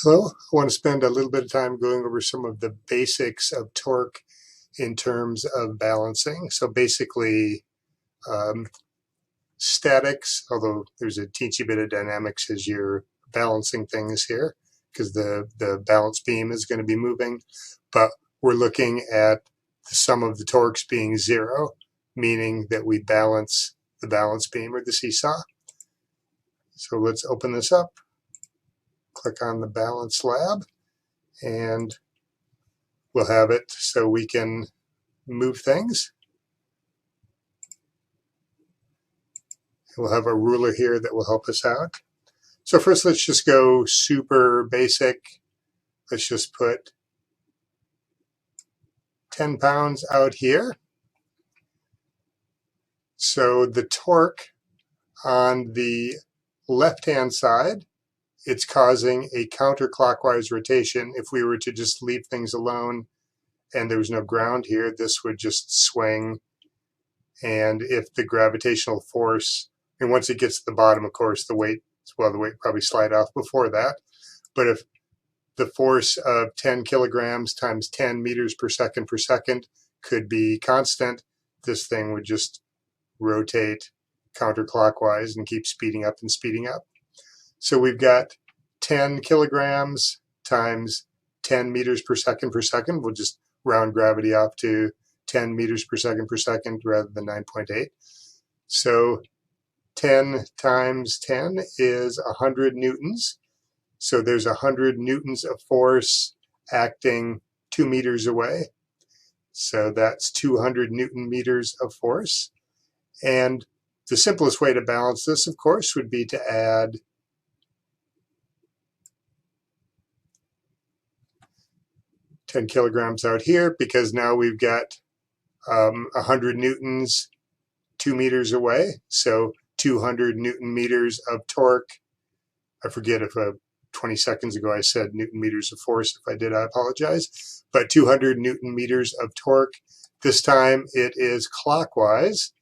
Hello, I want to spend a little bit of time going over some of the basics of torque in terms of balancing. So basically, um, statics, although there's a teensy bit of dynamics as you're balancing things here, because the balance beam is going to be moving. But we're looking at the sum of the torques being zero, meaning that we balance the balance beam or the seesaw. So let's open this up, click on the balance lab, and we'll have it so we can move things. We'll have a ruler here that will help us out. So first, let's just go super basic. Let's just put 10 pounds out here. So the torque on the left-hand side, it's causing a counterclockwise rotation. If we were to just leave things alone and there was no ground here, this would just swing. And if the gravitational force, and once it gets to the bottom, of course, the weight probably slide off before that. But if the force of 10 kilograms times 10 meters per second could be constant, this thing would just rotate counterclockwise and keep speeding up and speeding up. So we've got 10 kilograms times 10 meters per second. We'll just round gravity off to 10 meters per second rather than 9.8. So 10 times 10 is 100 newtons. So there's 100 newtons of force acting 2 meters away. So that's 200 newton meters of force. And the simplest way to balance this, of course, would be to add 10 kilograms out here, because now we've got 100 newtons 2 meters away. So 200 newton meters of torque. I forget if 20 seconds ago I said newton meters of force. If I did, I apologize. But 200 newton meters of torque. This time it is clockwise.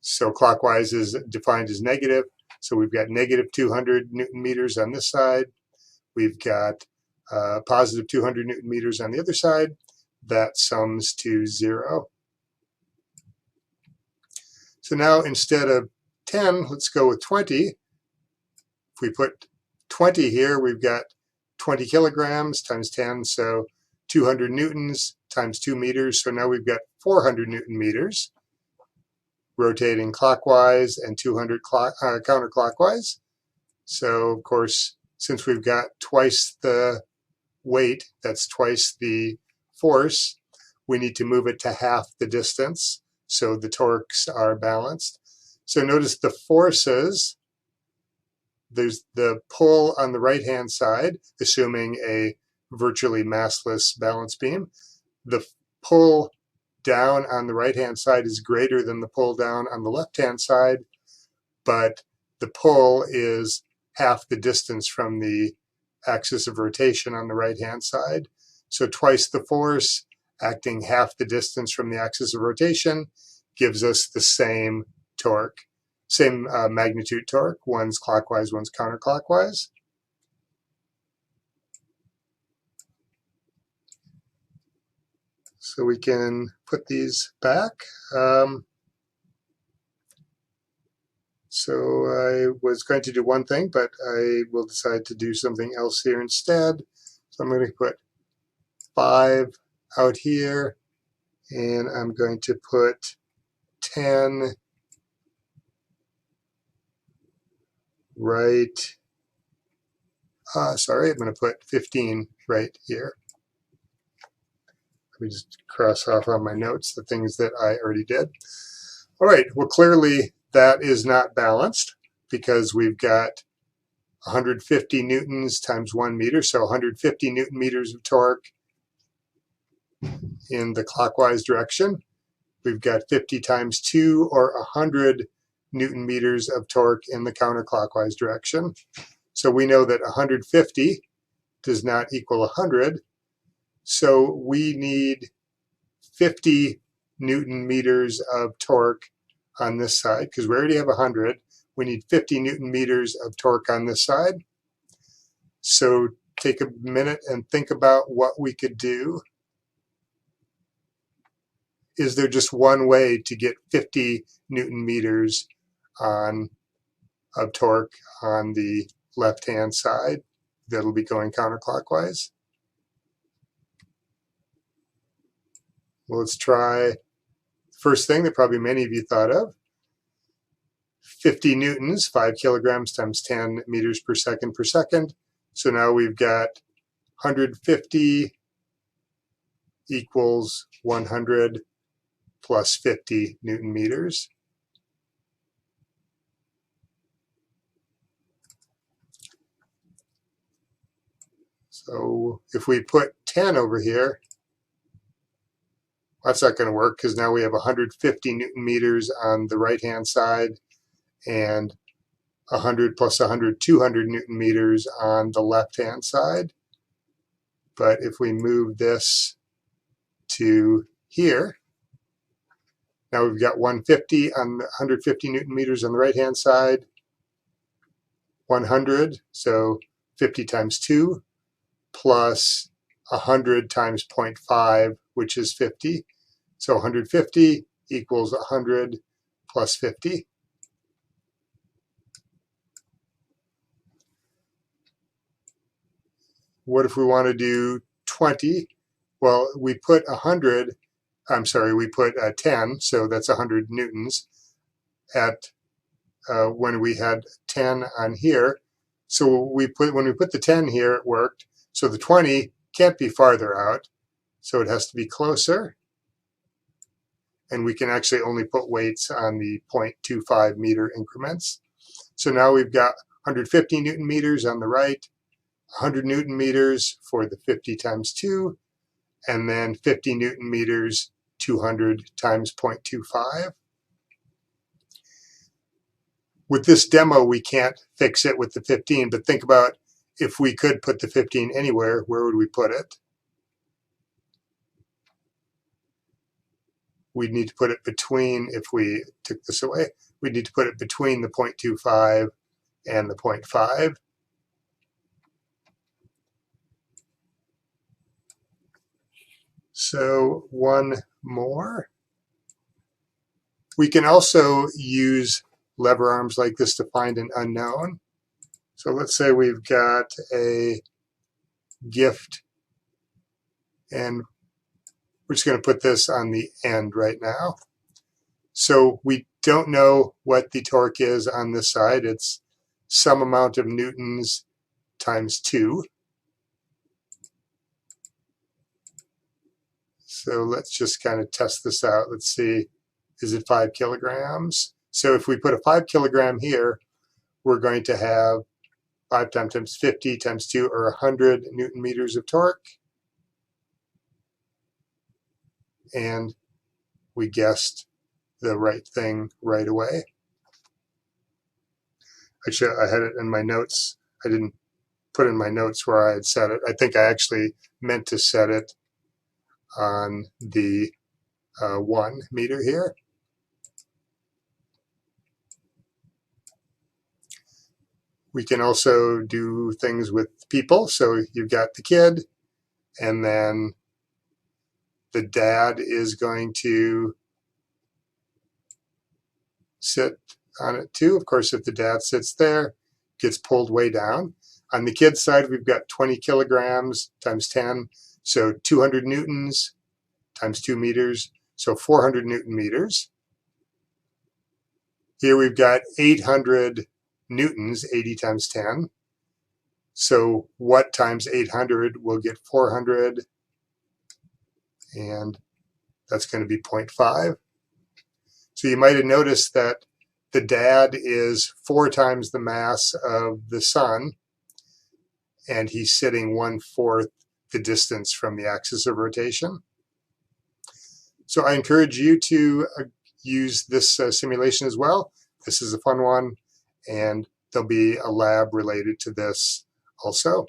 So clockwise is defined as negative. So we've got negative 200 newton meters on this side. We've got positive 200 newton meters on the other side. That sums to 0. So now instead of 10, let's go with 20. If we put 20 here, we've got 20 kilograms times 10, so 200 newtons times 2 meters. So now we've got 400 newton meters rotating clockwise and 200 counterclockwise. So of course, since we've got twice the weight, that's twice the force, we need to move it to half the distance so the torques are balanced. So notice the forces. There's the pull on the right-hand side, assuming a virtually massless balance beam. The pull down on the right-hand side is greater than the pull down on the left-hand side, but the pull is half the distance from the axis of rotation on the right-hand side. So twice the force acting half the distance from the axis of rotation gives us the same torque, same magnitude torque. One's clockwise, one's counterclockwise. So we can put these back. So I was going to do one thing, but I will decide to do something else here instead. So I'm going to put 5 out here, and I'm going to put 10 right, I'm going to put 15 right here. Let me just cross off on my notes the things that I already did. All right, well, clearly that is not balanced because we've got 150 newtons times 1 meter, so 150 newton meters of torque in the clockwise direction. We've got 50 times 2, or 100 newton meters of torque in the counterclockwise direction. So we know that 150 does not equal 100. So we need 50 newton meters of torque on this side, because we already have 100. We need 50 newton meters of torque on this side. So take a minute and think about what we could do. Is there just one way to get 50 Newton meters of torque on the left-hand side that'll be going counterclockwise? Well, let's try the first thing that probably many of you thought of. 50 newtons, 5 kilograms times 10 meters per second per second. So now we've got 150 equals 100 plus 50 Newton meters. So if we put 10 over here, that's not going to work because now we have 150 Newton meters on the right-hand side and 100 plus 100, 200 Newton meters on the left-hand side. But if we move this to here, now we've got 150 on 150 Newton meters on the right-hand side, 100, so 50 times 2, plus 100 times 0.5, which is 50. So 150 equals 100 plus 50. What if we want to do 20? Well, we put 100, we put 10, so that's 100 newtons at when we had 10 on here. So when we put the 10 here, it worked. So the 20 can't be farther out, so it has to be closer. And we can actually only put weights on the 0.25 meter increments. So now we've got 150 Newton meters on the right, 100 Newton meters for the 50 times 2, and then 50 Newton meters, 200 times 0.25. With this demo, we can't fix it with the 15, but think about if we could put the 15 anywhere, where would we put it? We'd need to put it between, if we took this away, we'd need to put it between the 0.25 and the 0.5. So one more. We can also use lever arms like this to find an unknown. So let's say we've got a gift, and we're just going to put this on the end right now. So we don't know what the torque is on this side. It's some amount of newtons times 2. So let's just kind of test this out. Let's see, is it 5 kilograms? So if we put a 5 kilogram here, we're going to have 5 times 50 times 2, or 100 Newton meters of torque. And we guessed the right thing right away. Actually, I had it in my notes. I didn't put in my notes where I had set it. I think I actually meant to set it on the 1 meter here. We can also do things with people. So you've got the kid, and then the dad is going to sit on it too. Of course, if the dad sits there, it gets pulled way down. On the kid's side, we've got 20 kilograms times 10, so 200 newtons times 2 meters, so 400 Newton meters. Here we've got 800 newtons, 80 times 10. So what times 800 will get 400, and that's going to be 0.5. So you might have noticed that the dad is 4 times the mass of the son, and he's sitting 1/4 the distance from the axis of rotation. So I encourage you to use this simulation as well. This is a fun one, and there'll be a lab related to this also.